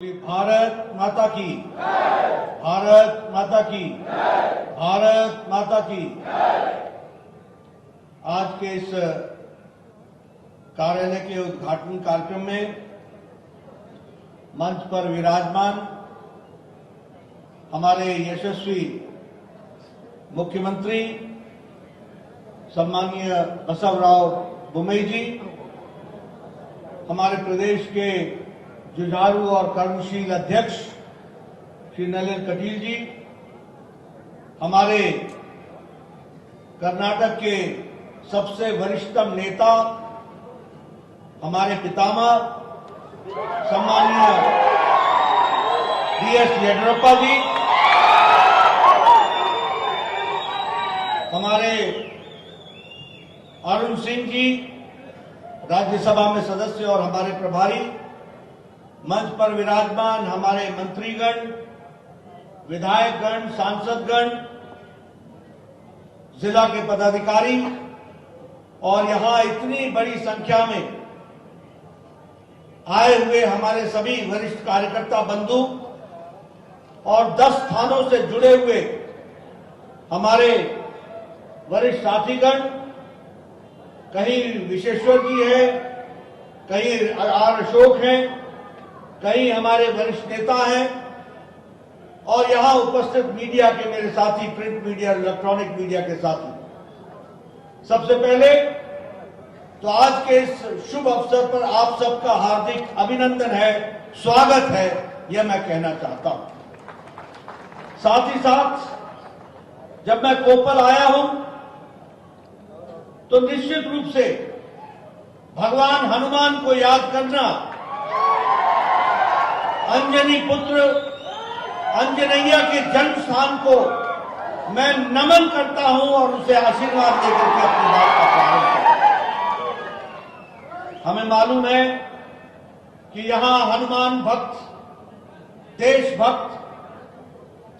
भारत माता की, भारत माता की, भारत माता की। आज के इस कार्यालय के उद्घाटन कार्यक्रम में मंच पर विराजमान हमारे यशस्वी मुख्यमंत्री सम्माननीय बसवराव बोम्मई जी, हमारे प्रदेश के जुझारू और कर्मशील अध्यक्ष श्री नलिन कटील जी, हमारे कर्नाटक के सबसे वरिष्ठतम नेता हमारे पितामह सम्माननीय बीएस येडियुरप्पा जी, हमारे अरुण सिंह जी राज्यसभा में सदस्य और हमारे प्रभारी, मंच पर विराजमान हमारे मंत्रीगण, विधायकगण, सांसदगण, जिला के पदाधिकारी और यहां इतनी बड़ी संख्या में आए हुए हमारे सभी वरिष्ठ कार्यकर्ता बंधु और 10 थानों से जुड़े हुए हमारे वरिष्ठ साथीगण, कहीं विशेश्वर जी हैं, कहीं आर अशोक हैं, कई हमारे वरिष्ठ नेता हैं और यहां उपस्थित मीडिया के मेरे साथी, प्रिंट मीडिया, इलेक्ट्रॉनिक मीडिया के साथी। सबसे पहले तो आज के इस शुभ अवसर पर आप सबका हार्दिक अभिनंदन है, स्वागत है, यह मैं कहना चाहता हूं। साथ ही साथ जब मैं कोपल आया हूं तो निश्चित रूप से भगवान हनुमान को याद करना, अंजनी पुत्र अंजनैया के जन्म स्थान को मैं नमन करता हूं और उसे आशीर्वाद देकर के अपनी बात का प्रारंभ करता हूं। हमें मालूम है कि यहां हनुमान भक्त, देशभक्त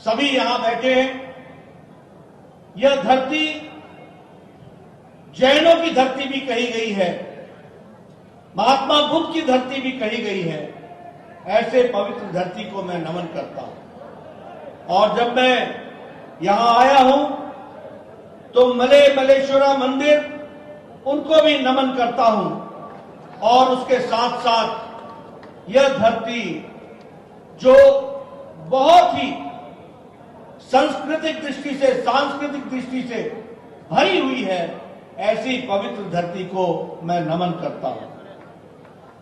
सभी यहां बैठे हैं। यह धरती जैनों की धरती भी कही गई है, महात्मा बुद्ध की धरती भी कही गई है। ऐसे पवित्र धरती को मैं नमन करता हूं और जब मैं यहां आया हूं तो मले मलेश्वरा मंदिर, उनको भी नमन करता हूं और उसके साथ साथ यह धरती जो बहुत ही सांस्कृतिक दृष्टि से भरी हुई है, ऐसी पवित्र धरती को मैं नमन करता हूं।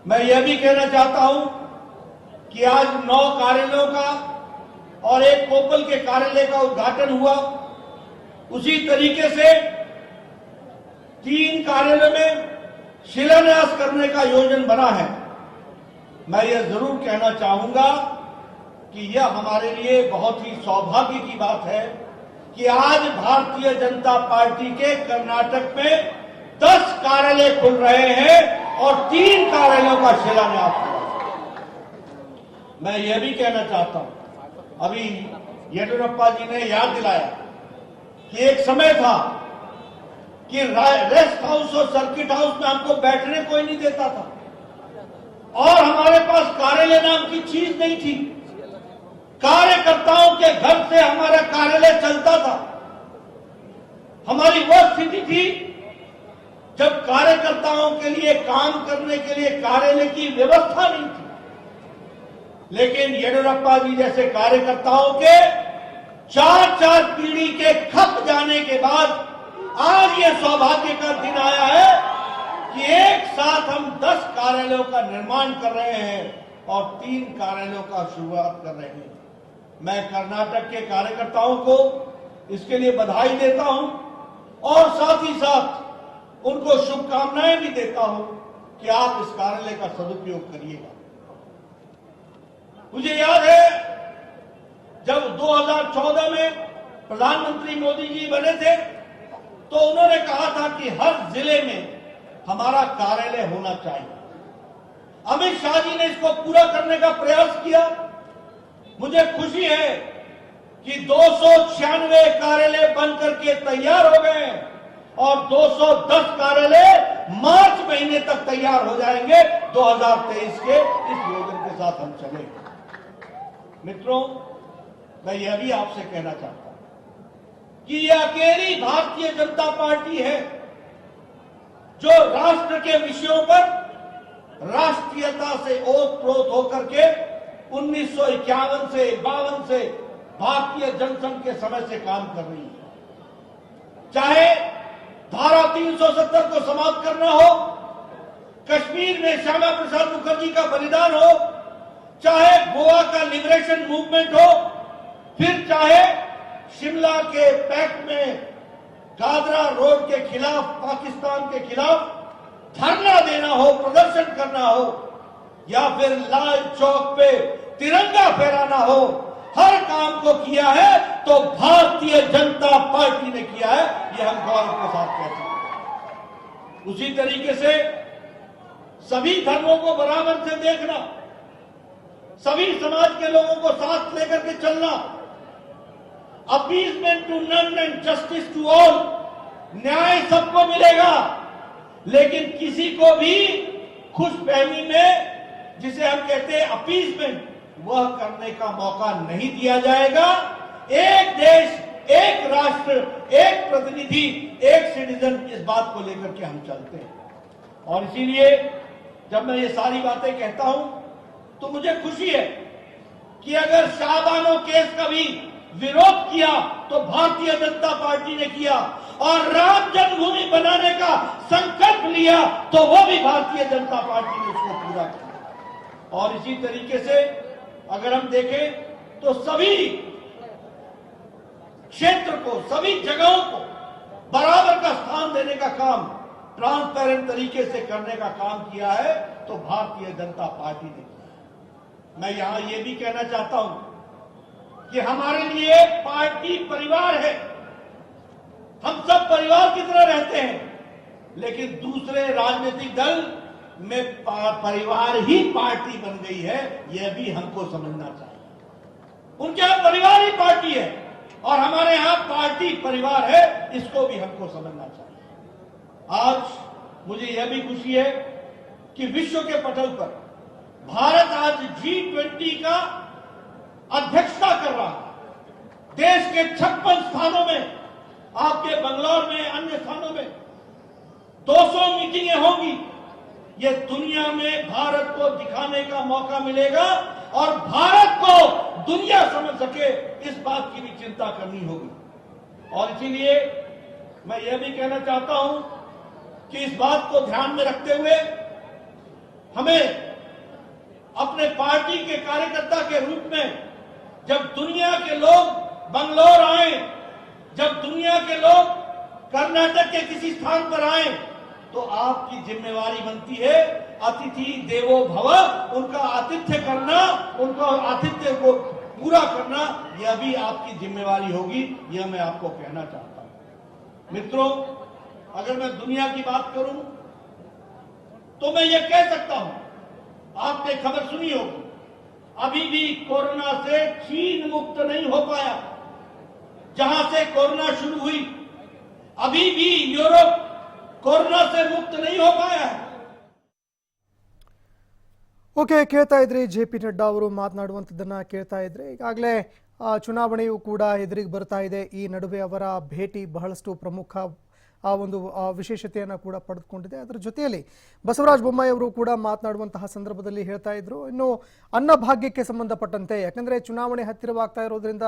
मैं यह भी कहना चाहता हूं कि आज 9 कार्यालयों का और एक कोपल के कार्यालय का उद्घाटन हुआ। उसी तरीके से 3 कार्यालय में शिलान्यास करने का योजना बना है। मैं यह जरूर कहना चाहूंगा कि यह हमारे लिए बहुत ही सौभाग्य की बात है कि आज भारतीय जनता पार्टी के कर्नाटक में 10 कार्यालय खुल रहे हैं और 3 कार्यालयों का शिलान्यास हुआ। मैं यह भी कहना चाहता हूं, अभी येडियुरप्पा जी ने याद दिलाया कि एक समय था कि रेस्ट हाउस और सर्किट हाउस में हमको बैठने कोई नहीं देता था और हमारे पास कार्यालय नाम की चीज नहीं थी। कार्यकर्ताओं के घर से हमारा कार्यालय चलता था। हमारी वह स्थिति थी जब कार्यकर्ताओं के लिए काम करने के लिए कार्यालय की व्यवस्था नहीं थी। लेकिन येडियुरप्पा जी जैसे कार्यकर्ताओं के 4 पीढ़ी के खप जाने के बाद आज ये सौभाग्य का दिन आया है कि एक साथ हम 10 कार्यालयों का निर्माण कर रहे हैं और 3 कार्यालयों का शुरुआत कर रहे हैं। मैं कर्नाटक के कार्यकर्ताओं को इसके लिए बधाई देता हूं और साथ ही साथ उनको शुभकामनाएं भी देता हूं कि आप इस कार्यालय का सदुपयोग करिएगा। मुझे याद है जब 2014 में प्रधानमंत्री मोदी जी बने थे तो उन्होंने कहा था कि हर जिले में हमारा कार्यालय होना चाहिए। अमित शाह जी ने इसको पूरा करने का प्रयास किया। मुझे खुशी है कि 296 कार्यालय बनकर के तैयार हो गए और 210 कार्यालय मार्च महीने तक तैयार हो जाएंगे 2023 के। इस योजना के साथ हम चलेंगे। मित्रों, मैं यह भी आपसे कहना चाहता हूं कि यह अकेली भारतीय जनता पार्टी है जो राष्ट्र के विषयों पर राष्ट्रीयता से ओतप्रोत होकर के 1951 से 52 से भारतीय जनसंघ के समय से काम कर रही है। चाहे धारा 370 को समाप्त करना हो, कश्मीर में श्यामा प्रसाद मुखर्जी का बलिदान हो, चाहे गोवा का लिबरेशन मूवमेंट हो, फिर चाहे शिमला के पैक्ट में गादरा रोड के खिलाफ, पाकिस्तान के खिलाफ धरना देना हो, प्रदर्शन करना हो, या फिर लाल चौक पे तिरंगा फहराना हो, हर काम को किया है तो भारतीय जनता पार्टी ने किया है। यह हम गौरव के साथ कहते हैं। उसी तरीके से सभी धर्मों को बराबर से देखना, सभी समाज के लोगों को साथ लेकर के चलना, appeasement to none and justice to all, न्याय सबको मिलेगा, लेकिन किसी को भी खुशफहमी में, जिसे हम कहते हैं अपीजमेंट, वह करने का मौका नहीं दिया जाएगा। एक देश, एक राष्ट्र, एक प्रतिनिधि, एक सिटीजन, इस बात को लेकर के हम चलते हैं। और इसीलिए जब मैं ये सारी बातें कहता हूं तो मुझे खुशी है कि अगर शाहबानो केस का भी विरोध किया तो भारतीय जनता पार्टी ने किया, और राम जन्मभूमि बनाने का संकल्प लिया तो वो भी भारतीय जनता पार्टी ने उसको पूरा किया। और इसी तरीके से अगर हम देखें तो सभी क्षेत्र को, सभी जगहों को बराबर का स्थान देने का काम ट्रांसपेरेंट तरीके से करने का काम किया है तो भारतीय जनता पार्टी ने किया। मैं यहां यह भी कहना चाहता हूं कि हमारे लिए पार्टी परिवार है। हम सब परिवार की तरह रहते हैं, लेकिन दूसरे राजनीतिक दल में परिवार ही पार्टी बन गई है, यह भी हमको समझना चाहिए। उनके यहां परिवार ही पार्टी है और हमारे यहां पार्टी परिवार है, इसको भी हमको समझना चाहिए। आज मुझे यह भी खुशी है कि विश्व के पटल पर भारत आज G20 का अध्यक्षता कर रहा है। देश के 56 स्थानों में, आपके बंगलौर में, अन्य स्थानों में 200 मीटिंगें होंगी। ये दुनिया में भारत को दिखाने का मौका मिलेगा और भारत को दुनिया समझ सके, इस बात की भी चिंता करनी होगी। और इसीलिए मैं यह भी कहना चाहता हूं कि इस बात को ध्यान में रखते हुए हमें अपने पार्टी के कार्यकर्ता के रूप में, जब दुनिया के लोग बंगलौर आए, जब दुनिया के लोग कर्नाटक के किसी स्थान पर आए, तो आपकी जिम्मेवारी बनती है अतिथि देवो भव, उनका आतिथ्य करना, उनका आतिथ्य को पूरा करना, यह भी आपकी जिम्मेवारी होगी। यह मैं आपको कहना चाहता हूं। मित्रों, अगर मैं दुनिया की बात करूं तो मैं यह कह सकता हूं, आपने खबर सुनी होगी, अभी भी कोरोना से चीन मुक्त नहीं हो पाया। जहां से कोरोना शुरू हुई, अभी भी यूरोप कोरोना से मुक्त नहीं हो पाया है। ಓಕೆ, ಕೇಳ್ತಾ ಇದ್ರಿ JP ನಡ್ಡಾ ಅವರು ಮಾತನಾಡುವಂಥದ್ದನ್ನು ಕೇಳ್ತಾ ಇದ್ರಿ. ಈಗಾಗಲೇ ಚುನಾವಣೆಯೂ ಕೂಡ ಎದುರಿಗೆ ಬರ್ತಾ ಇದೆ. ಈ ನಡುವೆ ಅವರ ಭೇಟಿ ಬಹಳಷ್ಟು ಪ್ರಮುಖ ಒಂದು ವಿಶೇಷತೆಯನ್ನು ಕೂಡ ಪಡೆದುಕೊಂಡಿದೆ. ಅದರ ಜೊತೆಯಲ್ಲಿ ಬಸವರಾಜ ಬೊಮ್ಮಾಯಿ ಅವರು ಕೂಡ ಮಾತನಾಡುವಂತಹ ಸಂದರ್ಭದಲ್ಲಿ ಹೇಳ್ತಾ ಇದ್ರು, ಇನ್ನು ಅನ್ನಭಾಗ್ಯಕ್ಕೆ ಸಂಬಂಧಪಟ್ಟಂತೆ, ಯಾಕಂದರೆ ಚುನಾವಣೆ ಹತ್ತಿರವಾಗ್ತಾ ಇರೋದ್ರಿಂದ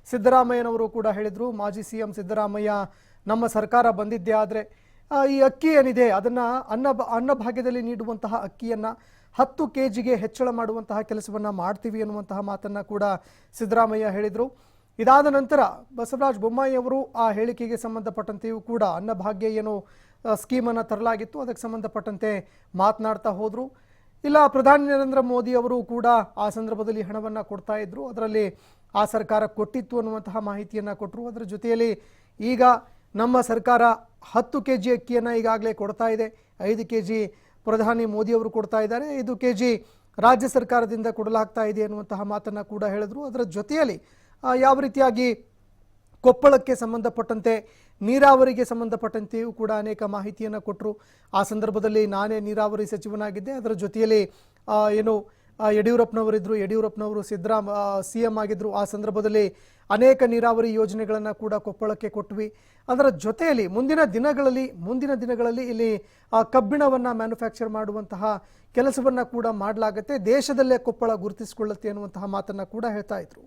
ಸಿದ್ದರಾಮಯ್ಯನವರು ಕೂಡ ಹೇಳಿದರು, ಮಾಜಿ CM ಸಿದ್ದರಾಮಯ್ಯ ನಮ್ಮ ಸರ್ಕಾರ ಬಂದಿದ್ದೇ ಆದರೆ ಈ ಅಕ್ಕಿ ಏನಿದೆ ಅದನ್ನು ಅನ್ನಭಾಗ್ಯದಲ್ಲಿ ನೀಡುವಂತಹ ಅಕ್ಕಿಯನ್ನು 10 kgಗೆ ಹೆಚ್ಚಳ ಮಾಡುವಂತಹ ಕೆಲಸವನ್ನು ಮಾಡ್ತೀವಿ ಅನ್ನುವಂತಹ ಮಾತನ್ನು ಕೂಡ ಸಿದ್ದರಾಮಯ್ಯ ಹೇಳಿದರು. ಇದಾದ ನಂತರ ಬಸವರಾಜ ಬೊಮ್ಮಾಯಿ ಅವರು ಆ ಹೇಳಿಕೆಗೆ ಸಂಬಂಧಪಟ್ಟಂತೆಯೂ ಕೂಡ ಅನ್ನಭಾಗ್ಯ ಏನು ಸ್ಕೀಮನ್ನು ತರಲಾಗಿತ್ತು ಅದಕ್ಕೆ ಸಂಬಂಧಪಟ್ಟಂತೆ ಮಾತನಾಡ್ತಾ ಹೋದರು. ಇಲ್ಲ, ಪ್ರಧಾನಿ ನರೇಂದ್ರ ಮೋದಿ ಅವರು ಕೂಡ ಆ ಸಂದರ್ಭದಲ್ಲಿ ಹಣವನ್ನು ಕೊಡ್ತಾ ಇದ್ರು, ಅದರಲ್ಲಿ ಆ ಸರ್ಕಾರ ಕೊಟ್ಟಿತ್ತು ಅನ್ನುವಂತಹ ಮಾಹಿತಿಯನ್ನು ಕೊಟ್ಟರು. ಅದರ ಜೊತೆಯಲ್ಲಿ ಈಗ ನಮ್ಮ ಸರ್ಕಾರ 10 kg ಅಕ್ಕಿಯನ್ನು ಈಗಾಗಲೇ ಕೊಡ್ತಾ ಇದೆ. 5 kg ಪ್ರಧಾನಿ ಮೋದಿ ಅವರು ಕೊಡ್ತಾ ಇದ್ದಾರೆ, 5 kg ರಾಜ್ಯ ಸರ್ಕಾರದಿಂದ ಕೊಡಲಾಗ್ತಾ ಇದೆ ಅನ್ನುವಂತಹ ಮಾತನ್ನು ಕೂಡ ಹೇಳಿದ್ರು. ಅದರ ಜೊತೆಯಲ್ಲಿ ಯಾವ ರೀತಿಯಾಗಿ ಕೊಪ್ಪಳಕ್ಕೆ ಸಂಬಂಧಪಟ್ಟಂತೆ, ನೀರಾವರಿಗೆ ಸಂಬಂಧಪಟ್ಟಂತೆಯೂ ಕೂಡ ಅನೇಕ ಮಾಹಿತಿಯನ್ನು ಕೊಟ್ಟರು. ಆ ಸಂದರ್ಭದಲ್ಲಿ ನಾನೇ ನೀರಾವರಿ ಸಚಿವನಾಗಿದ್ದೆ, ಅದರ ಜೊತೆಯಲ್ಲಿ ಏನು ಯಡಿಯೂರಪ್ಪನವರಿದ್ದರು. ಯಡಿಯೂರಪ್ಪನವರು CM ಆಗಿದ್ದರು. ಆ ಸಂದರ್ಭದಲ್ಲಿ ಅನೇಕ ನೀರಾವರಿ ಯೋಜನೆಗಳನ್ನು ಕೂಡ ಕೊಪ್ಪಳಕ್ಕೆ ಕೊಟ್ವಿ. ಅದರ ಜೊತೆಯಲ್ಲಿ ಮುಂದಿನ ದಿನಗಳಲ್ಲಿ ಇಲ್ಲಿ ಕಬ್ಬಿಣವನ್ನು ಮ್ಯಾನುಫ್ಯಾಕ್ಚರ್ ಮಾಡುವಂತಹ ಕೆಲಸವನ್ನು ಕೂಡ ಮಾಡಲಾಗುತ್ತೆ. ದೇಶದಲ್ಲೇ ಕೊಪ್ಪಳ ಗುರುತಿಸಿಕೊಳ್ಳುತ್ತೆ ಅನ್ನುವಂತಹ ಮಾತನ್ನು ಕೂಡ ಹೇಳ್ತಾ ಇದ್ರು.